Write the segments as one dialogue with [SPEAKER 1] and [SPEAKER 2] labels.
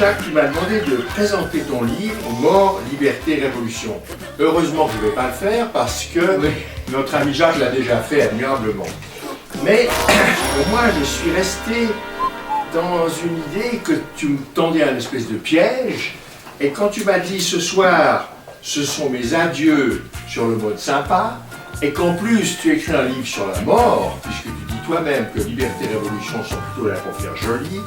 [SPEAKER 1] Jacques, tu m'as demandé de présenter ton livre « Mort, liberté, révolution ». Heureusement que je ne vais pas le faire parce que notre ami Jacques l'a déjà fait admirablement. Mais pour moi, je suis resté dans une idée que tu me tendais un espèce de piège. Et quand tu m'as dit ce soir, ce sont mes adieux sur le mode sympa, et qu'en plus tu écris un livre sur la mort, puisque tu dis toi-même que liberté et révolution sont plutôt là pour faire joli,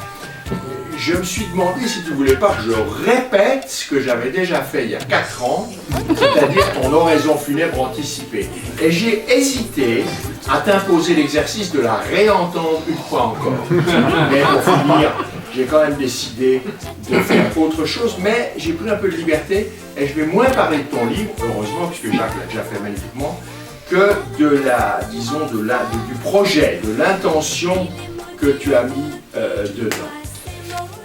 [SPEAKER 1] je me suis demandé si tu ne voulais pas que je répète ce que j'avais déjà fait il y a 4 ans, c'est-à-dire ton oraison funèbre anticipée. Et j'ai hésité à t'imposer l'exercice de la réentendre une fois encore. Mais pour finir, j'ai quand même décidé de faire autre chose, mais j'ai pris un peu de liberté et je vais moins parler de ton livre, heureusement, puisque Jacques l'a déjà fait magnifiquement, que de la, disons, du projet, de l'intention que tu as mis dedans.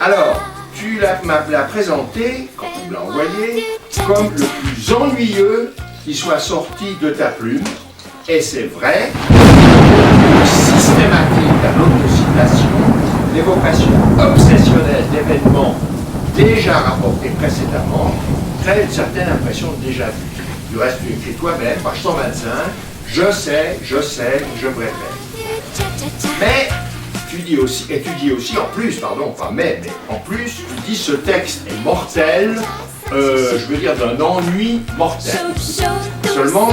[SPEAKER 1] Alors, tu m'as présenté, quand tu me l'as envoyé, comme le plus ennuyeux qui soit sorti de ta plume, et c'est vrai, le systématique à l'autocitation, l'évocation obsessionnelle d'événements déjà rapportés précédemment, crée une certaine impression de déjà vu. Du reste, tu écris toi-même, page 125, je sais, je me répète. Mais, tu dis aussi, en plus, pardon, enfin mais en plus, tu dis ce texte est mortel, je veux dire d'un ennui mortel. Seulement,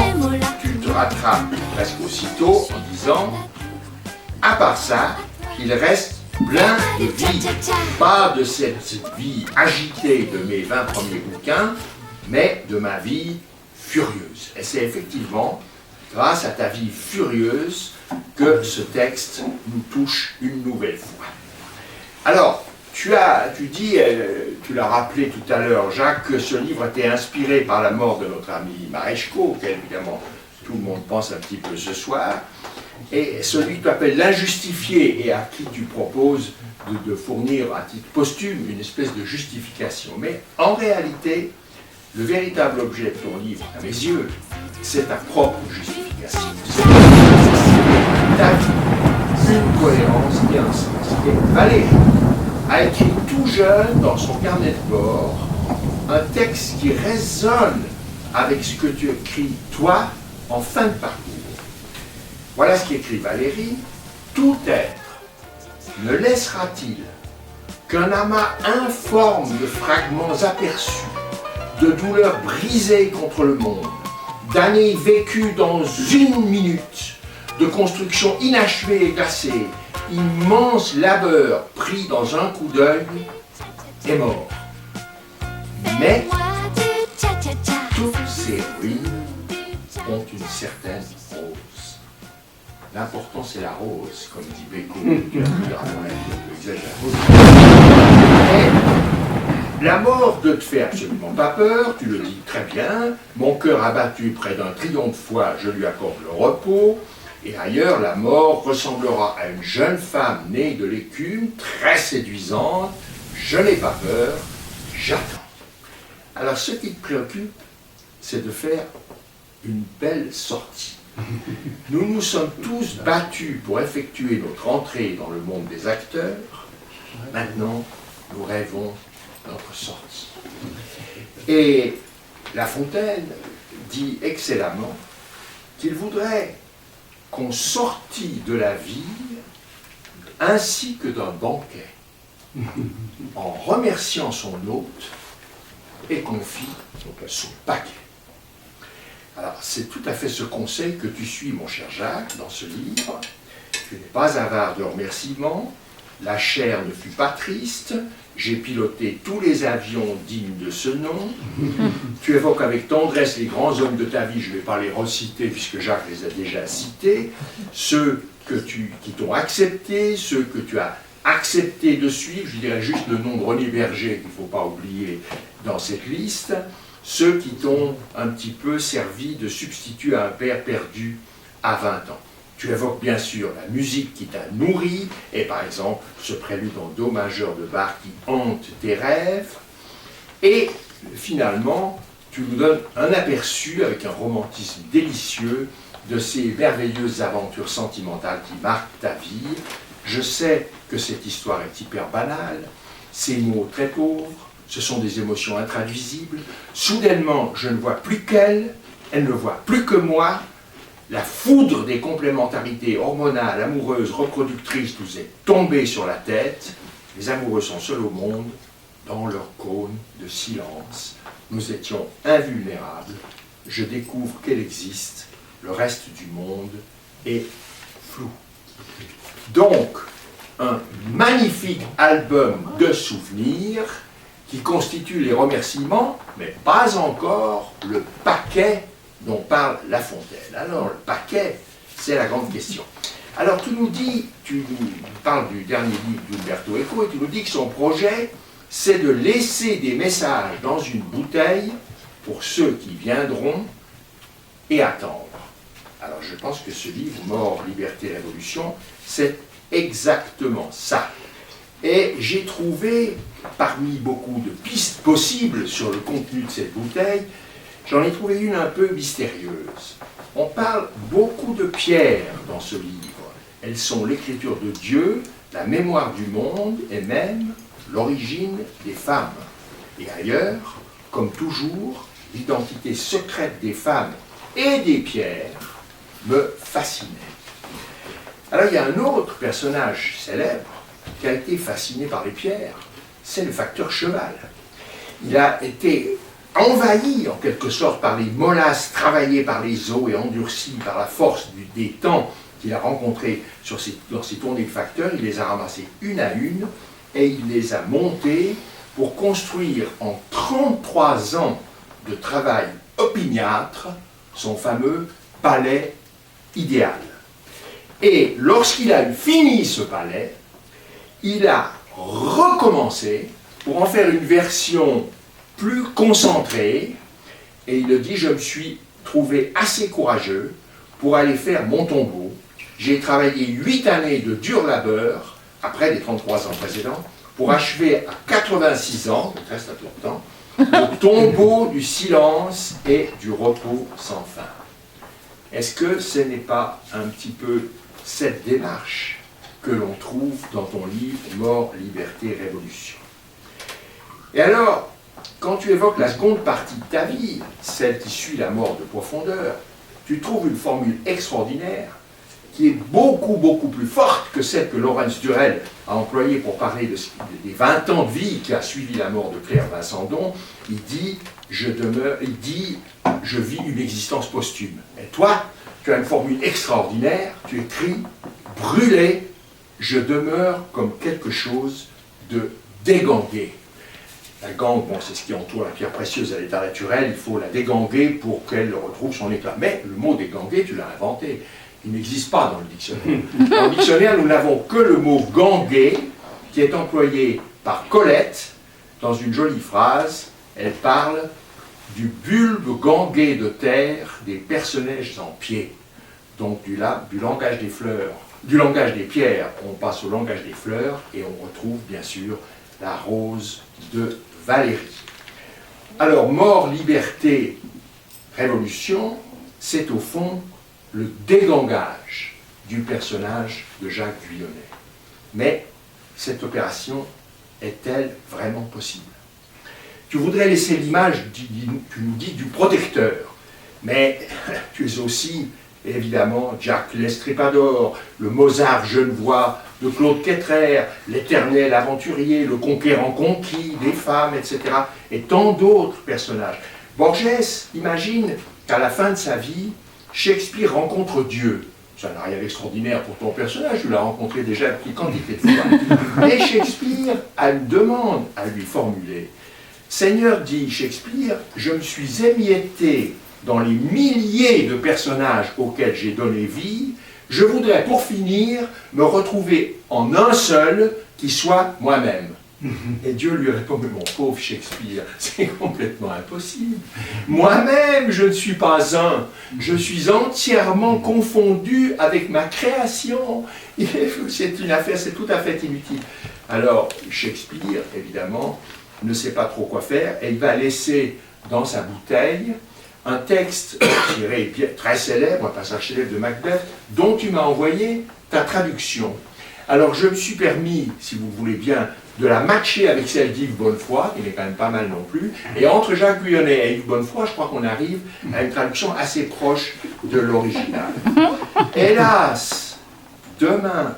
[SPEAKER 1] tu te rattrapes presque aussitôt en disant, à part ça, il reste plein de vie. Pas de cette vie agitée de mes 20 premiers bouquins, mais de ma vie furieuse. Et c'est effectivement grâce à ta vie furieuse que ce texte nous touche une nouvelle fois. Alors, tu l'as rappelé tout à l'heure, Jacques, que ce livre était inspiré par la mort de notre ami Mareschko, auquel évidemment tout le monde pense un petit peu ce soir, et celui que tu appelles l'injustifié et à qui tu proposes de fournir à titre posthume une espèce de justification. Mais en réalité, le véritable objet de ton livre, à mes yeux, c'est ta propre justification. Ta vie, une cohérence et un sens. Et Valérie a écrit tout jeune dans son carnet de bord un texte qui résonne avec ce que tu écris toi en fin de parcours. Voilà ce qu'écrit Valérie. Tout être ne laissera-t-il qu'un amas informe de fragments aperçus, de douleurs brisées contre le monde, d'années vécues dans une minute, de constructions inachevées et glacées, immense labeur pris dans un coup d'œil est mort. Mais toutes ces ruines ont une certaine rose. L'important c'est la rose, comme dit Beko, qui a dire à mon avis un peu exagéré. La mort ne te fait absolument pas peur, tu le dis très bien. Mon cœur abattu près d'un trillion de fois, je lui accorde le repos. Et ailleurs, la mort ressemblera à une jeune femme née de l'écume, très séduisante. Je n'ai pas peur, j'attends. Alors, ce qui te préoccupe, c'est de faire une belle sortie. Nous nous sommes tous battus pour effectuer notre entrée dans le monde des acteurs. Maintenant, nous rêvons notre sortie. Et La Fontaine dit excellemment qu'il voudrait qu'on sortît de la vie ainsi que d'un banquet, en remerciant son hôte et qu'on fit son paquet. Alors, c'est tout à fait ce conseil que tu suis, mon cher Jacques, dans ce livre. Tu n'es pas avare de remerciements, la chair ne fut pas triste, j'ai piloté tous les avions dignes de ce nom. Tu évoques avec tendresse les grands hommes de ta vie, je ne vais pas les reciter puisque Jacques les a déjà cités, ceux qui t'ont accepté, ceux que tu as accepté de suivre, je dirais juste le nom de René Berger qu'il ne faut pas oublier dans cette liste, ceux qui t'ont un petit peu servi de substitut à un père perdu à 20 ans. Tu évoques bien sûr la musique qui t'a nourri, et par exemple ce prélude en do majeur de Bach qui hante tes rêves, et finalement tu nous donnes un aperçu avec un romantisme délicieux de ces merveilleuses aventures sentimentales qui marquent ta vie. Je sais que cette histoire est hyper banale, ces mots très pauvres, ce sont des émotions intraduisibles. Soudainement, je ne vois plus qu'elle, elle ne voit plus que moi. La foudre des complémentarités hormonales, amoureuses, reproductrices nous est tombée sur la tête. Les amoureux sont seuls au monde, dans leur cône de silence. Nous étions invulnérables. Je découvre qu'elle existe. Le reste du monde est flou. Donc, un magnifique album de souvenirs qui constitue les remerciements, mais pas encore le paquet dont parle La Fontaine. Alors, le paquet, c'est la grande question. Alors, tu nous parles du dernier livre d'Umberto Eco, et tu nous dis que son projet, c'est de laisser des messages dans une bouteille pour ceux qui viendront et attendre. Alors, je pense que ce livre, Mort, Liberté, Révolution, c'est exactement ça. Et j'ai trouvé, parmi beaucoup de pistes possibles sur le contenu de cette bouteille, j'en ai trouvé une un peu mystérieuse. On parle beaucoup de pierres dans ce livre. Elles sont l'écriture de Dieu, la mémoire du monde et même l'origine des femmes. Et ailleurs, comme toujours, l'identité secrète des femmes et des pierres me fascinait. Alors il y a un autre personnage célèbre qui a été fasciné par les pierres, c'est le facteur cheval. Il a été envahi en quelque sorte par les molasses travaillées par les eaux et endurcies par la force des temps qu'il a rencontrés dans ses tournées de facteurs. Il les a ramassées une à une et il les a montées pour construire en 33 ans de travail opiniâtre son fameux palais idéal. Et lorsqu'il a fini ce palais, il a recommencé pour en faire une version plus concentrée, et il dit: je me suis trouvé assez courageux pour aller faire mon tombeau. J'ai travaillé 8 années de dur labeur, après les 33 ans précédents, pour achever à 86 ans, il reste un peu de temps, le tombeau du silence et du repos sans fin. Est-ce que ce n'est pas un petit peu cette démarche que l'on trouve dans ton livre « Mort, Liberté, Révolution ». Et alors, quand tu évoques la seconde partie de ta vie, celle qui suit la mort de profondeur, tu trouves une formule extraordinaire qui est beaucoup, beaucoup plus forte que celle que Laurence Durel a employée pour parler des 20 ans de vie qui a suivi la mort de Claire Vincendon. Il dit « je vis une existence posthume ». Et toi, tu as une formule extraordinaire, tu écris « brûlé, je demeure comme quelque chose de dégangué ». La gangue, bon, c'est ce qui entoure la pierre précieuse à l'état naturel, il faut la déganguer pour qu'elle retrouve son éclat. Mais le mot dégangué, tu l'as inventé. Il n'existe pas dans le dictionnaire. Dans le dictionnaire, nous n'avons que le mot gangué, qui est employé par Colette dans une jolie phrase. Elle parle du bulbe gangué de terre des personnages en pied. Donc du langage des fleurs, du langage des pierres, on passe au langage des fleurs et on retrouve bien sûr la rose de Valérie. Alors, mort, liberté, révolution, c'est au fond le dégangage du personnage de Jacques Guyonnet. Mais cette opération est-elle vraiment possible? Tu voudrais laisser l'image, tu nous dis, du protecteur, mais tu es aussi, évidemment, Jack l'Estripador, le Mozart genevois de Claude Quetrer, l'éternel aventurier, le conquérant conquis des femmes, etc. Et tant d'autres personnages. Borges imagine qu'à la fin de sa vie, Shakespeare rencontre Dieu. Ça n'a rien d'extraordinaire pour ton personnage, tu l'as rencontré déjà une quantité de fois. Et Shakespeare a une demande à lui formuler. Seigneur, dit Shakespeare, je me suis émietté dans les milliers de personnages auxquels j'ai donné vie, je voudrais pour finir me retrouver en un seul qui soit moi-même. Et Dieu lui répond: mais mon pauvre Shakespeare, c'est complètement impossible. Moi-même, je ne suis pas un. Je suis entièrement confondu avec ma création. C'est une affaire, c'est tout à fait inutile. Alors, Shakespeare, évidemment, ne sait pas trop quoi faire et il va laisser dans sa bouteille un texte tiré très célèbre, un passage célèbre de Macbeth, dont tu m'as envoyé ta traduction. Alors je me suis permis, si vous voulez bien, de la matcher avec celle d'Yves Bonnefoy, qui n'est quand même pas mal non plus, et entre Jacques Guyonnet et Yves Bonnefoy, je crois qu'on arrive à une traduction assez proche de l'original. Hélas, demain,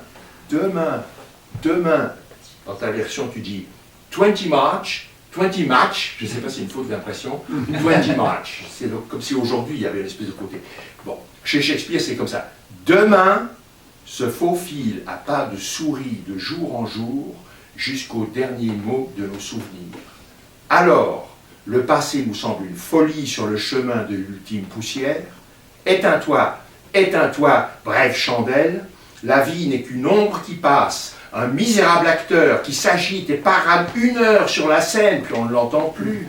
[SPEAKER 1] dans ta version tu dis 20 match, je ne sais pas si c'est une faute d'impression, 20 match, c'est comme si aujourd'hui il y avait une espèce de côté. Bon, chez Shakespeare c'est comme ça. Demain se faufile à pas de souris de jour en jour jusqu'au dernier mot de nos souvenirs. Alors, le passé nous semble une folie sur le chemin de l'ultime poussière. Éteins-toi, brève chandelle, la vie n'est qu'une ombre qui passe, un misérable acteur qui s'agite et parade 1 heure sur la scène, puis on ne l'entend plus.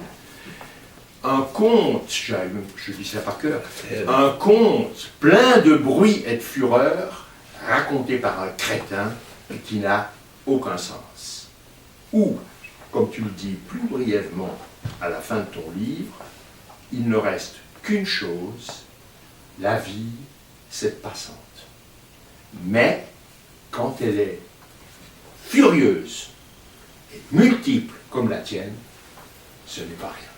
[SPEAKER 1] Un conte, je dis ça par cœur, un conte plein de bruit et de fureur, raconté par un crétin qui n'a aucun sens. Ou, comme tu le dis plus brièvement à la fin de ton livre, il ne reste qu'une chose, la vie, c'est passante. Mais, quand elle est furieuse et multiple comme la tienne, ce n'est pas rien.